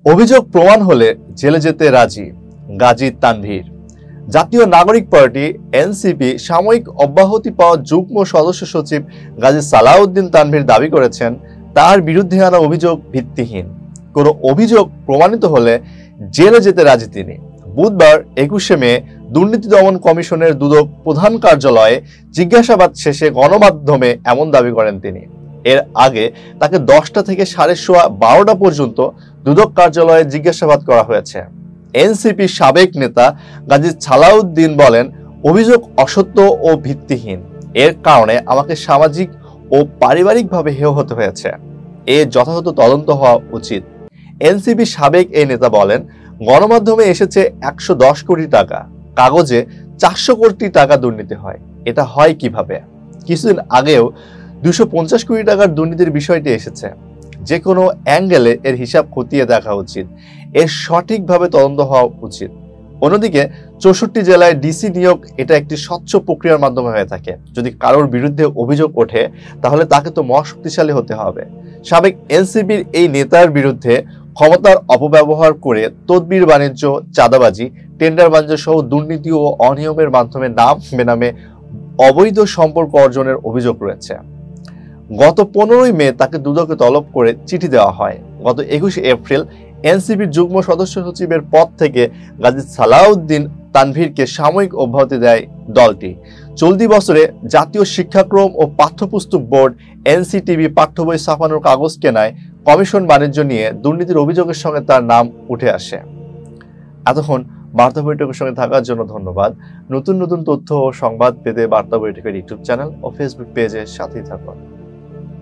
অভিযোগ প্রমাণ হলে জেলে যেতে রাজি গাজী তানভীর। জাতীয় নাগরিক পার্টি এনসিপি সাময়িক অব্যাহতি পাওয়া যুগ্ম সদস্য সচিব গাজী সালাউদ্দিন তানভীর দাবি করেছেন, তার বিরুদ্ধে আনা অভিযোগ ভিত্তিহীন। কোনো অভিযোগ প্রমাণিত হলে জেলে যেতে রাজি তিনি। বুধবার 21শে মে দুর্নীতি দমন কমিশনের দুদক প্রধান কার্যালয়ে জিজ্ঞাসাবাদ শেষে গণমাধ্যমে এমন দাবি করেন তিনি। এর আগে তাকে 10টা থেকে 12:30 পর্যন্ত দুদক কার্যালয়ে জিজ্ঞাসাবাদ করা হয়েছে। এনসিপি সাবেক নেতা গাজী সালাউদ্দিন বলেন, অভিযোগ অসত্য ও ভিত্তিহীন। এর কারণে আমাকে সামাজিক ও পারিবারিকভাবে হেয় হতে হয়েছে। এর যথাযথ তদন্ত হওয়া উচিত। এনসিপি সাবেক এই নেতা বলেন, গণমাধ্যমে এসেছে 110 কোটি টাকা, কাগজে 400 কোটি টাকা দুর্নীতি হয়। এটা হয় কিভাবে? কিছুদিন আগেও 250 কোটি টাকার দুর্নীতির বিষয়টি এসেছে। যে কোনো অ্যাঙ্গেলে এর হিসাব খতিয়ে দেখা উচিত, এর সঠিকভাবে তদন্ত হওয়া উচিত। অন্যদিকে 64 জেলায় ডিসি নিয়োগ এটা একটি স্বচ্ছ প্রক্রিয়ার মাধ্যমে হয়ে থাকে। যদি কারোর বিরুদ্ধে অভিযোগ ওঠে তাহলে তাকে তো মহাশক্তিশালী হতে হবে। সাবেক এনসিপির এই নেতার বিরুদ্ধে ক্ষমতার অপব্যবহার করে তদবির বাণিজ্য, চাঁদাবাজি, টেন্ডার বাণিজ্য সহ দুর্নীতি ও অনিয়মের মাধ্যমে নাম বেনামে অবৈধ সম্পর্ক অর্জনের অভিযোগ রয়েছে। গত 15ই মে তাকে দুদকে তলব করে চিঠি দেওয়া হয়। গত 21শে এপ্রিল এনসিপির যুগ্ম সদস্য সচিবের পদ থেকে গাজী সালাউদ্দিন তানভীরকে সাময়িক অব্যাহতি দেয় দলটি। চলতি বছরে জাতীয় শিক্ষাক্রম ও পাঠ্যপুস্তক বোর্ড এনসিটিবি পাঠ্য বই ছাপানোর কাগজ কেনায় কমিশন বাণিজ্য নিয়ে দুর্নীতির অভিযোগের সঙ্গে তার নাম উঠে আসে। এতক্ষণ বার্তা বৈঠকের সঙ্গে থাকার জন্য ধন্যবাদ। নতুন নতুন তথ্য ও সংবাদ পেতে বার্তা বৈঠকের ইউটিউব চ্যানেল ও ফেসবুক পেজের সাথেই থাকুন।